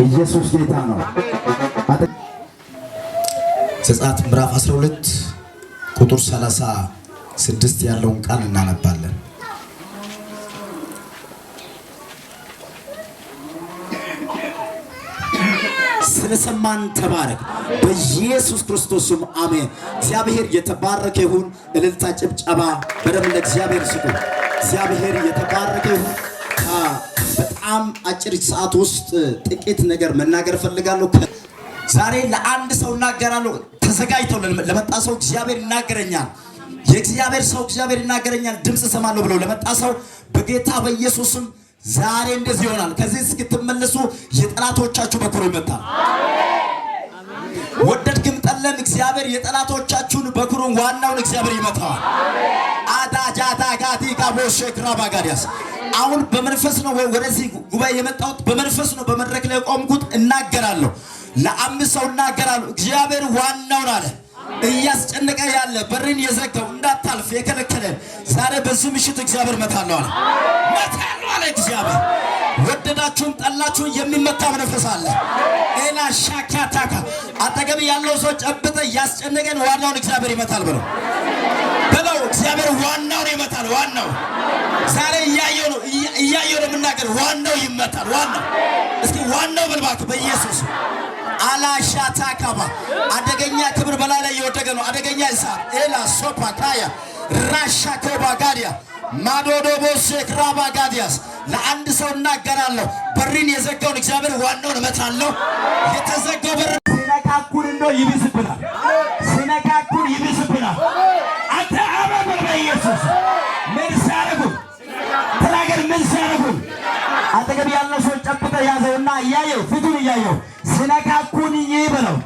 ኢየሱስ ጌታ ነው። ዘጸአት ምዕራፍ 12 ቁጥር 36 ያለውን ቃል እናነባለን። ስለሰማን ተባረክ በኢየሱስ ክርስቶስ ስም አሜን። እግዚአብሔር የተባረከ ይሁን። እልልታ ጭብጨባ በደም ለእግዚአብሔር ስጡ። እግዚአብሔር የተባረከ ይሁን። በጣም አጭር ሰዓት ውስጥ ጥቂት ነገር መናገር ፈልጋለሁ። ዛሬ ለአንድ ሰው እናገራለሁ። ተዘጋጅተው ለመጣ ሰው እግዚአብሔር ይናገረኛል። የእግዚአብሔር ሰው እግዚአብሔር ይናገረኛል ድምጽ ሰማለሁ ብለው ለመጣ ሰው በጌታ በኢየሱስም ዛሬ እንደዚህ ይሆናል። ከዚህ እስክትመለሱ የጠላቶቻችሁ በኩር ይመታል። ወደድክም ጠላም እግዚአብሔር የጠላቶቻችሁን በኩሩን ዋናውን እግዚአብሔር ይመታዋል። አዳጃታ ጋዲ ጋቦሽ ክራባጋዲያስ አሁን በመንፈስ ነው ወደዚህ ጉባኤ የመጣሁት በመንፈስ ነው። በመድረክ ላይ ቆምኩት እናገራለሁ። ለአምስት ሰው እናገራለሁ። እግዚአብሔር ዋናውን አለ እያስጨነቀ ያለ በርን የዘጋው እንዳታልፍ የከለከለ ዛሬ በዚህ ምሽት እግዚአብሔር መታለው አለ። መታለው አለ እግዚአብሔር። ወደዳችሁም ጠላችሁም የሚመታ መንፈስ አለ። ኤላ ሻካታካ አጠገብ ያለው ሰው ጨብጠ እያስጨነቀን ዋናውን እግዚአብሔር ይመታል ብለው በለው። እግዚአብሔር ዋናውን ይመታል። ዋናው ዛሬ እያየው ነው የምናገር። ዋናው ይመታል። ዋናው እስኪ ዋናው በልባክ በኢየሱስ አላሻታካባ አደገኛ ክብር በላይ ላይ እየወደቀ ነው። አደገኛ እሳት ኤላ ሶፓካያ ራሻኮባ ጋዲያ ማዶዶቦስ ክራባ ጋዲያስ ለአንድ ሰው እናገራለሁ። በሪን የዘጋውን እግዚአብሔር ዋናውን እመታለሁ። የተዘጋው በር ሲነካኩን እንደው ይብስብናል። ሲነካኩን ይብስብናል። አንተ አባባ በኢየሱስ ምን ሲያረጉ ተናገር። ምን ሲያረጉ አጠገብ ያለው ሰው ጨብጠ ያዘውና እያየው ፊቱን እያየው ሲነካኩን ይበለው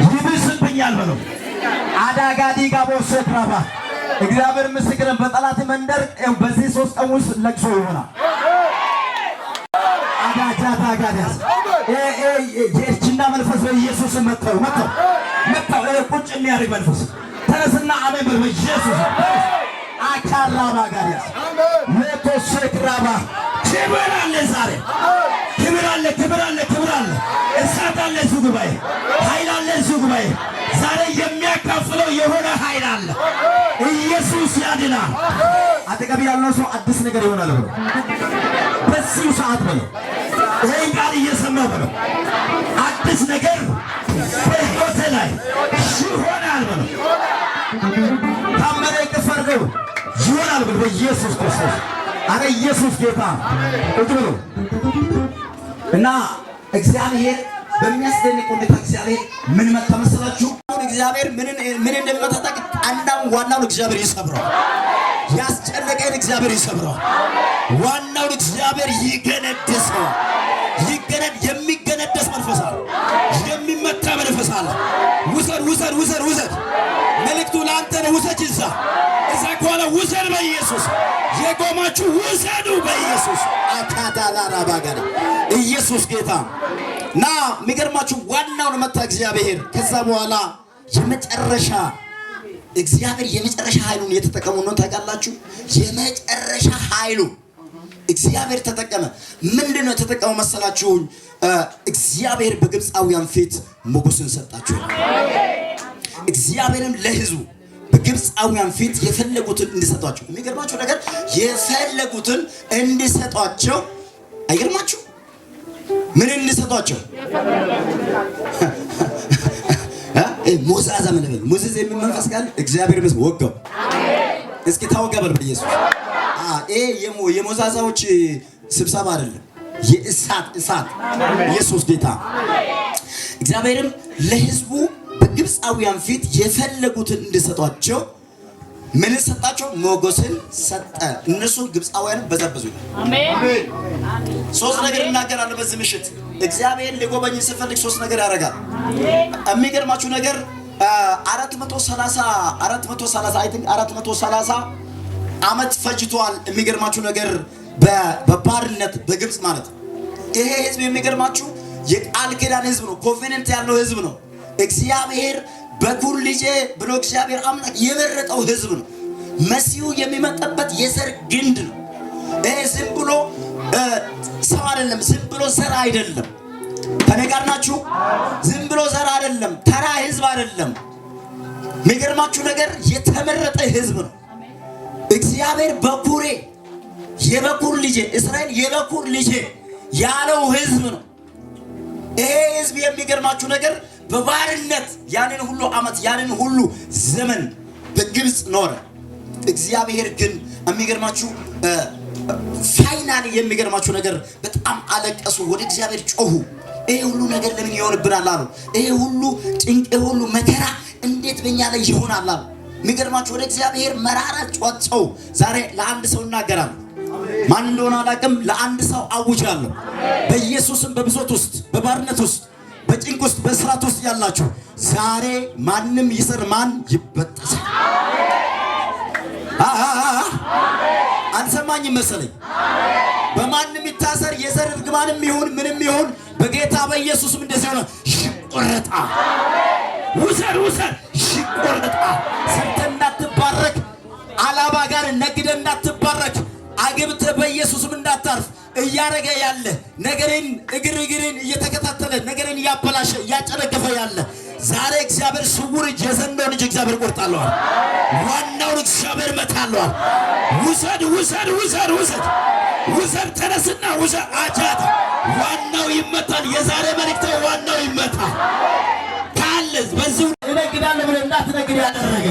ይብስብኛል በለው። አዳጋዲ ጋቦስ ክራባ እግዚአብሔር ምስክር በጠላት መንደር በዚህ 3 ቀን ውስጥ ለቅሶ ይሆናል። አዳጃታ ጋዲያስ የእርጅና መንፈስ በኢየሱስ መጣው ቁጭ የሚያደርግ መንፈስ ተነስና አሜን በል በኢየሱስ አካራባ ጋዲያስ ለቶስ ክራባ ክብር አለ። ዛሬ ክብር አለ። ክብር አለ። ክብር አለ። እሳት አለ። እዚህ ጉባኤ ኃይል አለ። እዚህ ጉባኤ ዛሬ የሚያካፍለው የሆነ ኃይል አለ። ኢየሱስ ያድናል። አጠገብ ያለው ሰው አዲስ ነገር ይሆናል ብሎ በዚህ ሰዓት ብሎ ይሄን ቃል እየሰማ ብሎ አዲስ ነገር በሕይወቴ ላይ ይሆናል ብሎ ታመነ ከፈርገው ይሆናል ብሎ በኢየሱስ ክርስቶስ አረ ኢየሱስ ጌታ ቁጭ ብሎ እና እግዚአብሔር በሚያስደንቅ ሁኔታ እግዚአብሔር ምን መተመሰላችሁ? እግዚአብሔር ምን እንደሚመጣጣቅ አንዳው ዋናው እግዚአብሔር ይሰብረዋል። ያስጨነቀን እግዚአብሔር ይሰብረዋል። ዋናው እግዚአብሔር ይገነደሰዋል። የሚገነደስ መንፈስ አለ። የሚመታ መንፈስ አለ። ውሰድ መልእክቱ ለአንተ ነው። ውሰድ እዛ ከኋላ ውሰድ በኢየሱስ የቆማችሁ ውሰዱ በኢየሱስ አካዳላራባጋሪ ኢየሱስ ጌታ ና የሚገርማችሁ ዋናውን መታ እግዚአብሔር። ከዛ በኋላ የመጨረሻ እግዚአብሔር የመጨረሻ ኃይሉን የተጠቀመው ነው። ታውቃላችሁ የመጨረሻ ኃይሉ እግዚአብሔር ተጠቀመ። ምንድነው የተጠቀመው መሰላችሁ? እግዚአብሔር በግብፃውያን ፊት ሞገስን ሰጣቸው። እግዚአብሔርም ለሕዝቡ በግብፃውያን ፊት የፈለጉትን እንዲሰጧቸው። የሚገርማችሁ ነገር የፈለጉትን እንዲሰጧቸው አይገርማችሁ? ምን እንዲሰጧቸው? ሞዛዛ ምን ነው? ሞዛዛ የሚመንፈስ ቃል እግዚአብሔር መስሎ ወጋው። እስኪ ታወቀበል በኢየሱስ የሞዛዛዎች ስብሰባ አይደለም፣ የእሳት ኢየሱስ ጌታ። እግዚአብሔርም ለሕዝቡ በግብፃውያን ፊት የፈለጉትን እንዲሰጧቸው ምን ሰጣቸው? ሞገስን ሰጠ። እነሱ ግብፃውያን በዘበዙ። አሜን። 3 ነገር እናገራለሁ በዚህ ምሽት። እግዚአብሔር ሊጎበኝ ሲፈልግ 3 ነገር ያደርጋል። የሚገርማችሁ ነገር 430 ዓመት ፈጅቷል። የሚገርማችሁ ነገር በባርነት በግብፅ ማለት ይሄ ህዝብ የሚገርማችሁ የቃል ኪዳን ህዝብ ነው። ኮቬነንት ያለው ህዝብ ነው። እግዚአብሔር በኩል ልጄ ብሎ እግዚአብሔር አምላክ የመረጠው ህዝብ ነው። መሲሁ የሚመጣበት የዘር ግንድ ነው። ዝም ብሎ ሰው አይደለም። ዝም ብሎ ዘር አይደለም። ከኔ ጋር ናችሁ? ዝም ብሎ ዘር አይደለም፣ ተራ ህዝብ አይደለም። የሚገርማችሁ ነገር የተመረጠ ህዝብ ነው። እግዚአብሔር በኩሬ የበኩር ልጄ እስራኤል የበኩር ልጄ ያለው ህዝብ ነው። ይሄ ህዝብ የሚገርማችሁ ነገር በባርነት ያንን ሁሉ ዓመት ያንን ሁሉ ዘመን በግብፅ ኖረ። እግዚአብሔር ግን የሚገርማችሁ ፋይናሊ የሚገርማችሁ ነገር በጣም አለቀሱ፣ ወደ እግዚአብሔር ጮሁ። ይሄ ሁሉ ነገር ለምን ይሆንብናል አሉ። ይሄ ሁሉ ጭንቅ፣ ይሄ ሁሉ መከራ እንዴት በእኛ ላይ ይሆናል አሉ። የሚገርማችሁ ወደ እግዚአብሔር መራራ ጮኸው። ዛሬ ለአንድ ሰው እናገራለሁ፣ ማን እንደሆነ አላውቅም። ለአንድ ሰው አውጃለሁ በኢየሱስም በብሶት ውስጥ በባርነት ውስጥ በጭንቅ ውስጥ በእስራት ውስጥ ያላችሁ ዛሬ ማንም ይስር ማን ይበጠሳል። አንሰማኝም መሰለኝ። በማንም ይታሰር የዘር እርግማንም ይሁን ምንም ይሁን በጌታ በኢየሱስም እንደዚህ ሆነ ይቆረጣ። ውሰድ ውሰድ ይቆረጣ። ሰንተ እንዳትባረክ አላባ ጋር ነግደ እንዳትባረክ አግብተ በኢየሱስም እንዳታርፍ እያረገ ያለ ነገርን እግርን እየተከታተለ ነገርን እያበላሸ እያጨነገፈ ያለ ዛሬ እግዚአብሔር ስውር እጅ የዘንዶን እጅ እግዚአብሔር ቆርጣለዋል። ዋናውን እግዚአብሔር መታለዋል። ውሰድ ውሰድ ውሰድ ውሰድ ውሰድ ተነስና ውሰድ አጃት። ዋናው ይመታል። የዛሬ መልእክት ዋናው ይመታል። ካለስ በዚህ እነግዳለሁ ብለህ እንዳትነግድ ያደረገ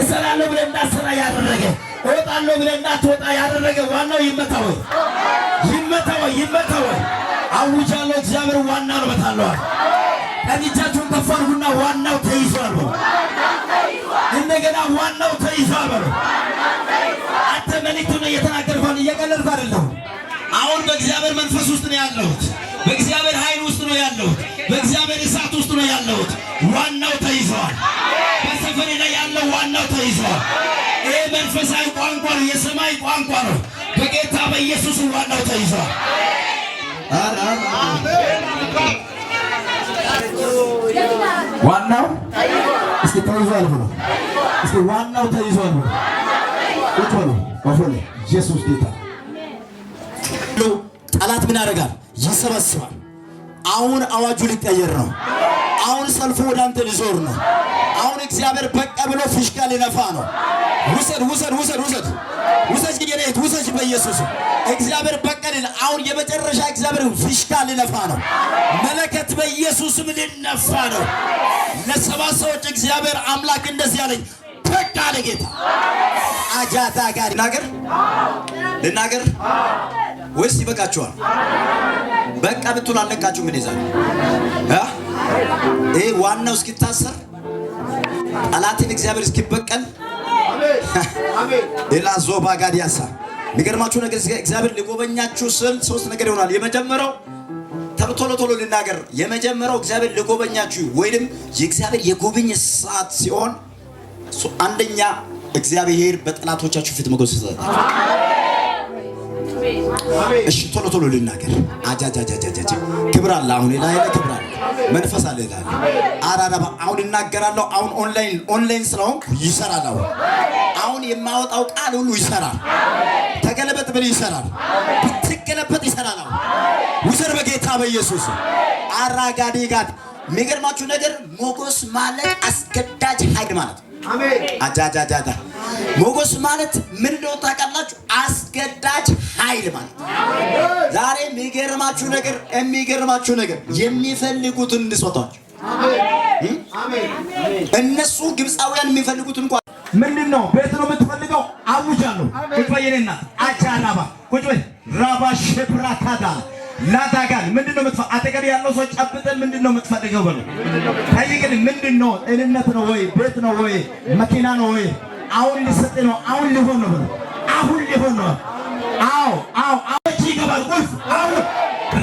እሰራለሁ ብለህ እንዳትሰራ ያደረገ እወጣለሁ ብለህ እንዳትወጣ ያደረገ ዋናው ይመታ ወይ ይመታ ወይ ይመታ ወይ። አውጃለሁ እግዚአብሔር ዋናው መታለዋል። ከእጃችሁን ከፍ አድርጉና ዋናው ተይዟል በሉ። እንደገና ዋናው ተይዟል በሉ። አንተ መልእክቱን እየተናገርኩ እየቀለድኩ አይደለም። አሁን በእግዚአብሔር መንፈስ ውስጥ ነው ያለሁት። በእግዚአብሔር ኃይል ውስጥ ነው ያለሁት። በእግዚአብሔር እሳት ውስጥ ነው ያለሁት። ዋናው ተይዟል። በሰፈሬ ላይ ያለው ዋናው ተይዟል። ይሄ መንፈሳዊ ቋንቋ ነው፣ የሰማይ ቋንቋ ነው። በጌታ በኢየሱስ ዋናው ተይዟል። ዋናው እስኪ ተይዟል ብሎ እስኪ ዋናው ተይዟል ብሎ ቁጭ በሉ ወፎሌ ኢየሱስ ጌታ። ጠላት ምን ያደርጋል? ይሰበስባል። አሁን አዋጁ ሊቀየር ነው። አሁን ሰልፉ ወደ አንተ ሊዞር ነው። አሁን እግዚአብሔር በቃ ብሎ ፊሽካ ሊነፋ ነው። ውሰድ ውሰድ ውሰድ ውሰድ ውሰድ ጌታ ውሰድ በኢየሱስ እግዚአብሔር በቃ ሊል አሁን የመጨረሻ እግዚአብሔር ፊሽካ ሊነፋ ነው። መለከት በኢየሱስም ሊነፋ ነው። ለሰባ ሰዎች እግዚአብሔር አምላክ እንደዚህ አለኝ በቃ ለጌታ አጃታ ጋር ልናገር ወይስ ይበቃችኋል? በቃ ብትሉ አለቃችሁ ምን ይዛል? ይሄ ዋናው እስኪታሰር ጠላትን እግዚአብሔር እስኪበቀል ኢላ ዞባ ጋዲያሳ። የሚገርማችሁ ነገር እግዚአብሔር ሊጎበኛችሁ ስል ሶስት ነገር ይሆናል። የመጀመሪያው ቶሎ ልናገር። የመጀመሪያው እግዚአብሔር ሊጎበኛችሁ ወይንም የእግዚአብሔር የጉብኝ ሰዓት ሲሆን አንደኛ እግዚአብሔር በጠላቶቻችሁ ፊት ሞገስ ይሰጣል። እሺ ቶሎ ልናገር። አጃጃጃጃጃ ክብር አለ። አሁን ላይ ክብር አለ፣ መንፈስ አለ ይላል። አራራባ አሁን እናገራለሁ። አሁን ኦንላይን ስለሆንኩ ይሰራል። አሁን የማወጣው ቃል ሁሉ ይሰራል። ተገለበጥ ብል ይሰራል፣ ብትገለበጥ ይሰራል። ውሰድ በጌታ በኢየሱስ አራጋዲ ጋር። የሚገርማችሁ ነገር ሞገስ ማለት አስገዳጅ ኃይል ማለት አሜን። አጃጃጃጃ ሞገስ ማለት ምን እንደሆነ ታውቃላችሁ? አስገዳጅ ኃይል ማለት ዛሬ የሚገርማችሁ ነገር የሚፈልጉትን እንድሰጣችሁ አሜን። እነሱ ግብፃውያን የሚፈልጉትን እንኳን ምንድነው? ቤት ነው የምትፈልገው? አውጃለሁ። ቁጭ በይ የኔና አጃራባ ቁጭ በይ ራባ ሸብራካዳ ላዳጋል ምንድነው የምትፈልገው? አጠገብ ያለው ሰው ጨብጠን ምንድነው የምትፈልገው በሉ። ታይገን ምንድነው? እልነት ነው ወይ ቤት ነው ወይ መኪና ነው ወይ? አሁን ሊሰጥ ነው። አሁን ሊሆን ነው በሉ። አሁን ሊሆን ነው። አዎ አሁን ይገባል ቁልፍ። አሁን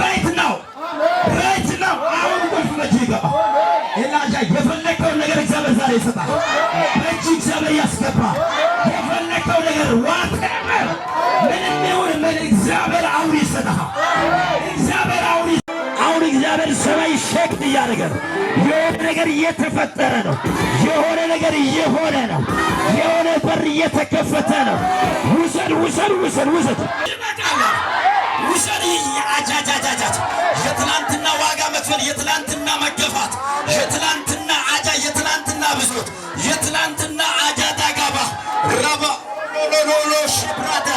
ራይት ነው አሁን ቁልፍ መቼ ይገባል? ኢላጃ የፈለከው ነገር እግዚአብሔር ዛሬ ይሰጣል። በእጅ እግዚአብሔር ያስገባል። የፈለከው ነገር ዋትኤቨር ምንም ይሁን ምን እግዚአብሔር አሁን ይሰጣል። እግዚአብሔር ሰማይ ሸክት እያደረገ ነው። የሆነ ነገር እየተፈጠረ ነው። የሆነ ነገር እየሆነ ነው። የሆነ በር እየተከፈተ ነው። ውሰድ ይመጣል። ውሰድ አጃጃጃጃ የትናንትና ዋጋ መክፈል፣ የትላንትና መገፋት፣ የትላንትና አጃ፣ የትላንትና ብሶት፣ የትላንትና አጃ ዳጋባ ራባ ሎሎሎ ሽብራዳ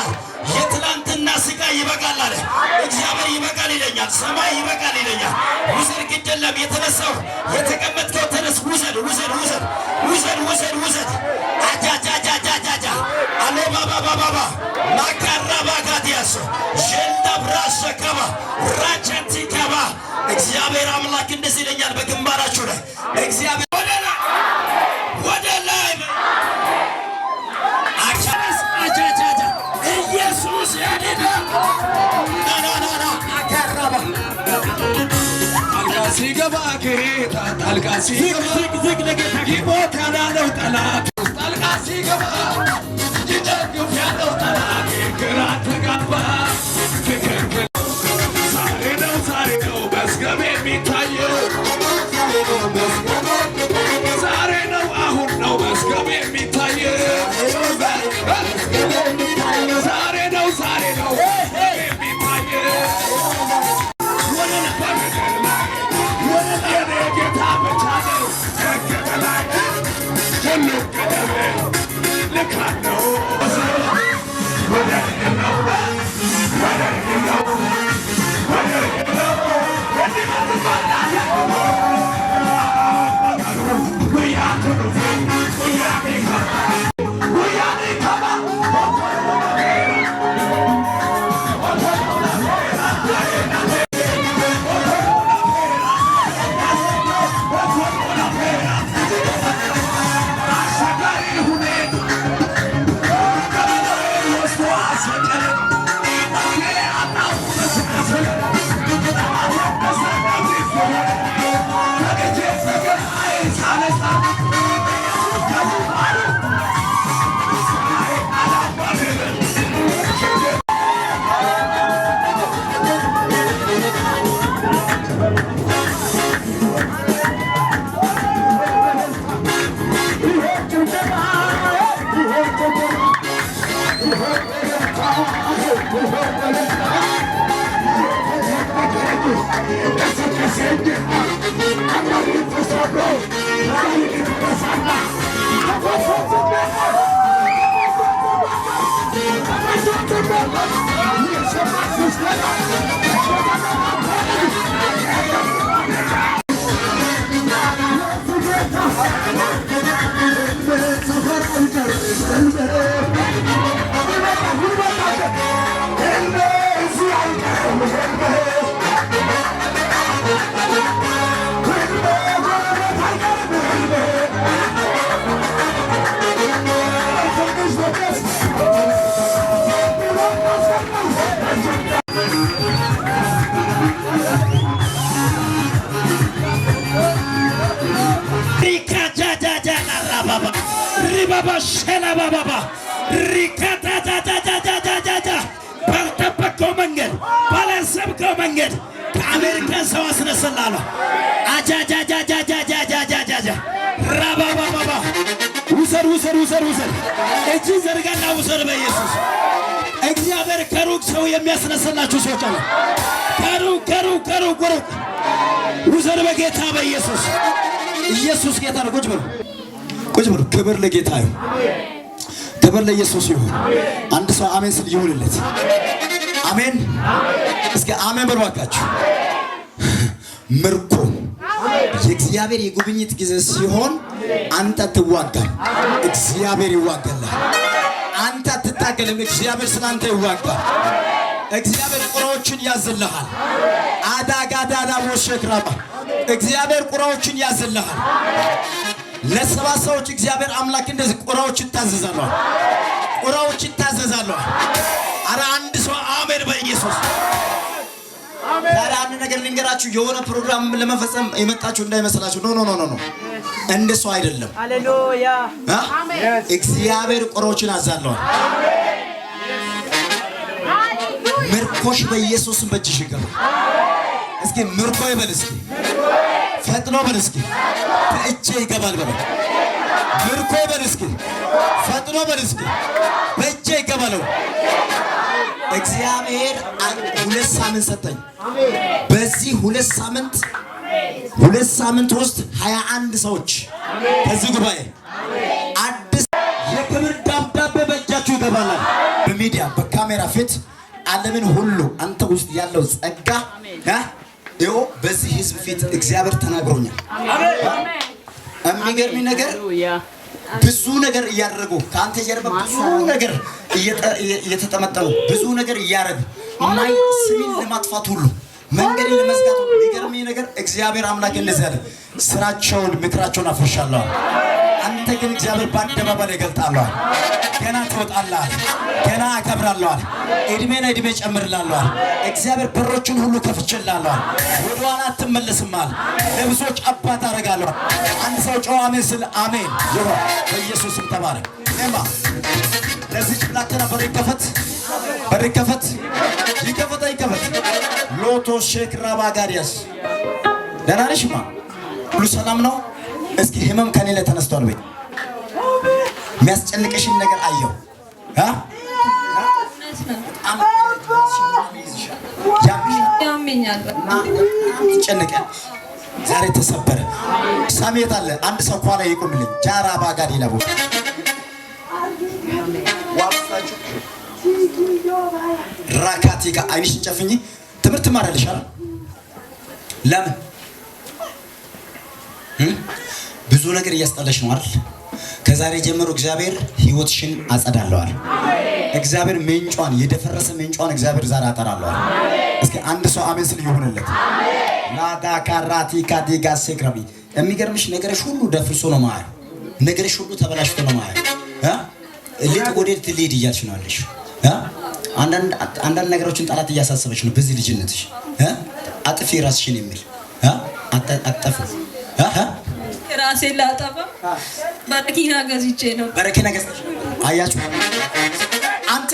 የትላንትና ስቃይ ይበቃል አለ እግዚአብሔር። ይበቃል ይለኛል፣ ሰማይ ይበቃል ይለኛል። ውሰድ፣ ግድ የለም የተነሳው የተቀመጥከው ተነስ፣ ውሰድ ውሰድ ውሰድ ውሰድ ውሰድ ውሰድ። አጃጃጃጃጃጃ አሎ ባባ ባባ ማካራ ባጋዲያስ ሸንዳ ብራስ ከባ ራቻንቲ ከባ እግዚአብሔር አምላክ እንደዚህ ይለኛል በግንባራችሁ ላይ እግዚአብሔር ወደ ላይ አጃጃጃ ኢየሱስ ያድና ናናና አካራባ ጣልቃ ሲገባ ጌታ ጣልቃ ሲገባ ዝግ ለጌታ ይሞታል ያለው ጠላት ጣልቃ ሲገባ ይደግፍ ያለው ጠላት ግራ ተጋባ። ዛሬ ነው መዝገብ የሚታየው ዛሬ ነው አሁን ነው መዝገብ የሚታየው ዛሬ ነው የሚታየው የኔ ጌታ ብቻ ነው ከላይ ሁሉ ቀደም ልካት ነው ባልጠበቀው መንገድ ባላሰብከው መንገድ ከአሜሪካን ሰው አስነስላለሁ። አጃጃጃጃጃጃጃጃጃ ራባባባባ ውሰድ ውሰድ ውሰድ ውሰድ። እጅ ዘርጋና ውሰድ በኢየሱስ እግዚአብሔር ከሩቅ ሰው የሚያስነስላችሁ ሰዎች አሉ። ከሩቅ ውሰድ በጌታ በኢየሱስ ኢየሱስ ጌታ ነው። ቁጭ በሉ ቁጭ በሉ። ክብር ለጌታ ይሁን፣ ክብር ለኢየሱስ ይሁን። አንድ ሰው አሜን ሲል ይሁንለት። አሜን። እስኪ አሜን በሉ ባካችሁ። ምርኮ የእግዚአብሔር የጉብኝት ጊዜ ሲሆን አንተ አትዋጋም፣ እግዚአብሔር ይዋጋልሃል። አንተ አትታገልም፣ እግዚአብሔር ስላንተ ይዋጋል። እግዚአብሔር ቁራዎችን ያዝልሃል። አዳጋዳዳ ወሸክራባ እግዚአብሔር ቁራዎችን ያዝልሃል። ለሰባ ሰዎች እግዚአብሔር አምላክ እንደዚህ ቁራዎች ይታዘዛሉ፣ ቁራዎች ይታዘዛሉ። አረ አንድ ሰው አሜን በኢየሱስ። ዛሬ አንድ ነገር ልንገራችሁ፣ የሆነ ፕሮግራም ለመፈጸም የመጣችሁ እንዳይመስላችሁ። ኖ እንደሱ አይደለም። ሃሌሉያ አሜን። እግዚአብሔር ቁራዎችን አዛለዋል። ምርኮሽ በኢየሱስም በእጅሽ ይገባ። እስኪ ምርኮ ይበል፣ እስኪ ፈጥኖ በል፣ እስኪ በእጄ ይገባል በል። ምርኮ ይበል፣ እስኪ ፈጥኖ በል፣ እስኪ በእጄ ይገባል። እግዚአብሔር 2 ሳምንት ሰጠኝ። በዚህ 2 ሳምንት 2 ሳምንት ውስጥ 21 ሰዎች ከዚህ ጉባኤ አዲስ የክብር ደብዳቤ በእጃችሁ ይገባል። በሚዲያ በካሜራ ፊት ዓለምን ሁሉ አንተ ውስጥ ያለው ጸጋ ይኸው በዚህ ህዝብ ፊት እግዚአብሔር ተናግሮኛል። የሚገርም ነገር ብዙ ነገር እያደረጉ ከአንተ ጀርባ ብዙ ነገር እየተጠመጠሙ ብዙ ነገር እያደረጉ ማይ ስሚን ለማጥፋት ሁሉ መንገድ ለመዝጋት ሁሉ የሚገርም ነገር እግዚአብሔር አምላክ እንደዚህ ያለ ስራቸውን ምክራቸውን አፍርሻለሁ። አንተ ግን እግዚአብሔር በአደባባይ ይገልጣለሁ። ገና ትወጣለህ፣ ገና አከብራለሁ፣ እድሜና እድሜ ጨምርላለሁ። እግዚአብሔር በሮችን ሁሉ ከፍቼላለሁ። ወደ ኋላ አትመለስም። ለብዙዎች አባት አደርጋለሁ። አንድ ሰው ጮህ አሜን ስል አሜን ይሁን። በኢየሱስ ስም ተባረክ። እማ ለዚህ ጭላተና በር ይከፈት፣ በር ይከፈት፣ ይከፈት፣ ይከፈት። ሎቶ ሼክ ራባጋዲያስ ደህና ነሽማ? ሁሉ ሰላም ነው? እስኪ ህመም ከኔ ላይ ተነስቷል ወይ? የሚያስጨንቅሽን ነገር አየሁ። ይጨነቃል። ዛሬ ተሰበረ። ሳሜት አለ። አንድ ሰው ኋላ ይቆምልኝ። ጃራ ባጋዲ ለቦ ራካቲ ጋር አይንሽን ጨፍኝ። ትምህርት ማረልሻል። ለምን ብዙ ነገር እያስጠለሽ ነው አይደል? ከዛሬ ጀምሮ እግዚአብሔር ህይወትሽን አጸዳለዋል። እግዚአብሔር ምንጯን የደፈረሰ ምንጯን እግዚአብሔር ዛሬ አጠራለዋል። እስኪ አንድ ሰው አሜን ስል ይሁንለት። ናዳ ካራቲ ካዲጋ ሴክራቢ የሚገርምሽ ነገርሽ ሁሉ ደፍርሶ ነው ማለት ነገርሽ ሁሉ ተበላሽቶ ነው ማለት ልጥ ወዴት ልሄድ እያልሽ ነው አለሽ። አንዳንድ ነገሮችን ጠላት እያሳሰበች ነው። በዚህ ልጅነትሽ አጥፊ ራስሽን የሚል አጠፉ ራሴ ላጠፋ በረኪና ገዝቼ ነው። በረኪና ገዝቼ አያችሁ። አንተ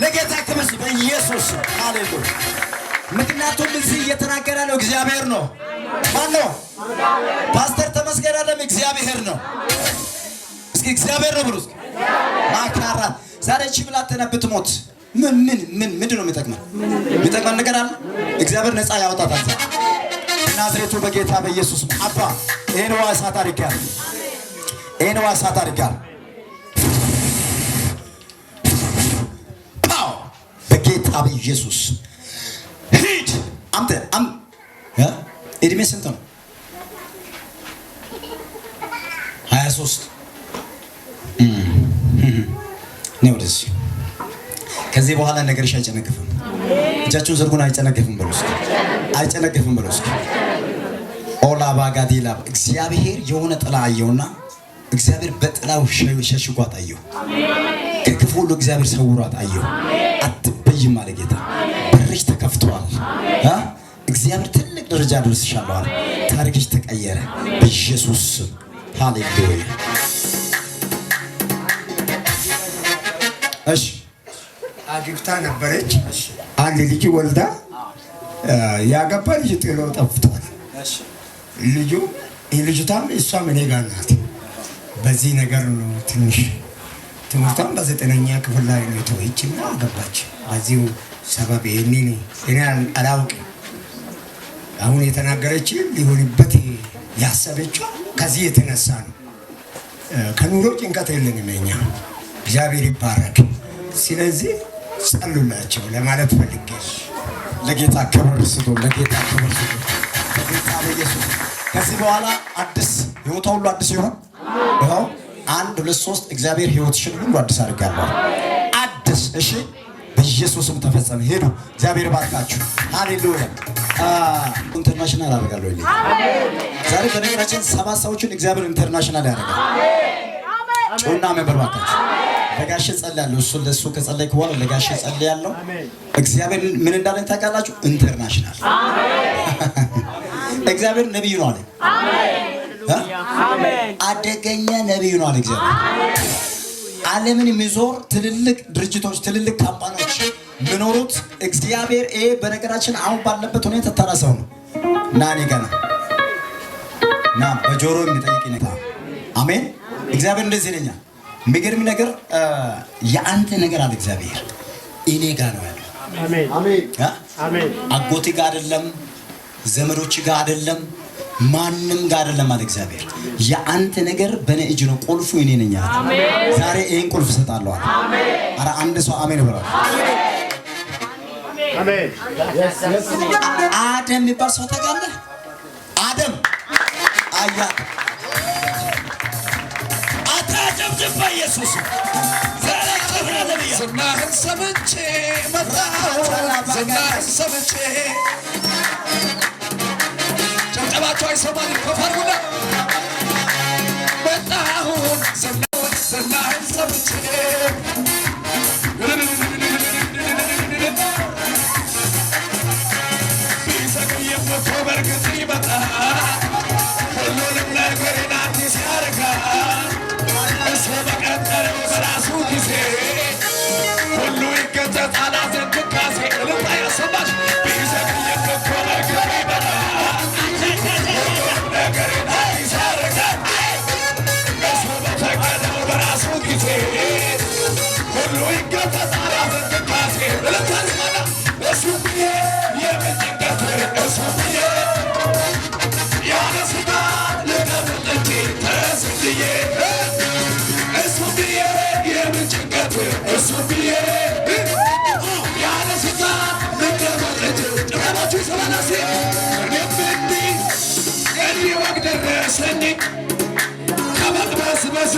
ለጌታ ክብር በኢየሱስ ሃሌሉያ። ምክንያቱም እዚህ እየተናገረ ያለው እግዚአብሔር ነው። ማን ነው? ፓስተር ተመስገን አይደለም፣ እግዚአብሔር ነው። እስኪ እግዚአብሔር ነው ብሉስ። ማካራት ዛሬ እቺ ብላቴና ብትሞት ምንድን ነው የሚጠቅመን? የሚጠቅመን ነገር አለ? እግዚአብሔር ነፃ ያወጣታል። ናዝሬቱ በጌታ በኢየሱስ አባ ይሄን ዋሳት አድርጋል፣ ይሄን ዋሳት አድርጋል። ፓው በጌታ በኢየሱስ ሂድ። አንተ እድሜ ስንት ነው? 23 ነው ወደዚህ። ከዚህ በኋላ ነገርሽ አይጨነግፍም። እጃችሁን ዘርጉና አይጨነግፍም በሉ እስኪ፣ አይጨነግፍም በሉ እስኪ። ኦላ ባጋዲላ እግዚአብሔር የሆነ ጥላ አየውና እግዚአብሔር በጥላው ሸሽጓት አየው። ከክፉ ሁሉ እግዚአብሔር ሰውሯት አየው። አትበይም አለ ጌታ። በርሽ ተከፍቷል። እግዚአብሔር ትልቅ ደረጃ ደርስሻለሁ። ታሪክሽ ተቀየረ በኢየሱስ ስም። ሃሌሉያ። እሺ አግብታ ነበረች። አንድ ልጅ ወልዳ ያገባ ልጅ ጥሎ ጠፍቷል። ልጅቷም እሷም እኔ ጋር ናት። በዚህ ነገር ነው ትንሽ ትምህርቷን በ9ኛ ክፍል ላይ ነው የተወችና አገባች። በዚሁ ሰበብ እኔ አላውቅም። አሁን የተናገረች ሊሆንበት ያሰበችው ከዚህ የተነሳ ነው። ከኑሮ ጭንቀት የለንም እኛ። እግዚአብሔር ይባረክ። ስለዚህ ጸልዩላቸው ለማለት ፈልጌ ለጌታ ክብር ስጡ፣ ለጌታ ክብር ስጡ። ለጌታ በኢየሱስ ከዚህ በኋላ አዲስ ህይወቷ ሁሉ አዲስ ይሆን። ይኸው 1 2 3 እግዚአብሔር ህይወትሽን ሁሉ አዲስ አድርጋለሁ። አዲስ እሺ፣ በኢየሱስም ተፈጸመ። ሄዱ። እግዚአብሔር ባርካችሁ። ሃሌሉያ። ኢንተርናሽናል አደርጋለሁ እኔ ዛሬ በነገራችን 7 ሰዎችን እግዚአብሔር ኢንተርናሽናል ያደርጋል። ጮና መበርባታችሁ ለጋሽ ጸልያለሁ። እሱ ለሱ ከጸለይኩ በኋላ ለጋሽ ጸልያለሁ። እግዚአብሔር ምን እንዳለኝ ታውቃላችሁ? ኢንተርናሽናል እግዚአብሔር ነብይ ነው አለ። አሜን። አደገኛ ነብይ ነው አለ እግዚአብሔር። ዓለምን የሚዞር ትልልቅ ድርጅቶች፣ ትልልቅ ካምፓኒዎች ምኖሩት እግዚአብሔር በነገራችን አሁን ባለበት ሁኔታ ተራሰው ነው እና እኔ ገና እና በጆሮ የሚጠይቅ ነገር አሜን። እግዚአብሔር እንደዚህ ይለኛል። የሚገርም ነገር የአንተ ነገር አለ እግዚአብሔር እኔ ጋር ነው ያለው። አጎቴ ጋር አይደለም፣ ዘመዶች ጋር አይደለም፣ ማንም ጋር አይደለም አለ እግዚአብሔር። የአንተ ነገር በእኔ እጅ ነው፣ ቁልፉ እኔ ነኝ አለ። ዛሬ ይሄን ቁልፍ እሰጣለሁ አለ። ኧረ አንድ ሰው አሜን ብሏል። አደም የሚባል ሰው ታውቃለህ? አደም አያ አታጨብጭብ በኢየሱስ ዝናህን ሰምቼ መጣሁ፣ ዝናህን ሰምቼ ጨብጨባቸው አይሰማል። ከፈርጉና መጣሁን ዝናህን ሰምቼ ቢዘገይም እኮ በእርግጥ ይመጣል፣ ሁሉንም ነገሬን አዲስ ያደርጋል። እሱ በቀጠለው በራሱ ጊዜ ሁሉ ይገሰጻል። ሐዘን ትካዜ እልልታ ያሰማል። ቢዘገይም እኮ በእርግጥ ይመጣል፣ ሁሉንም ነገሬን አዲስ ያደርጋል። እሱ በፈቀደው በራሱ ጊዜ ሁሉ ይገሰጻል። ሐዘን ትካዜ እልልታ ያሰማል። እሱ ብዬ የምን ጭንቀት እሱ ብዬ ያለ ስጋት ልቀመጥ እንጂ ተስዬ እሱ ብዬ የምን ጭንቀት እሱ ብዬ ያለ ስጋት ልቀመጥ እንጂ ጭንቀታችሁ ይሰማናሲ እኔም እንዲህ ወግ ደረሰኝ ከመቅበስበስ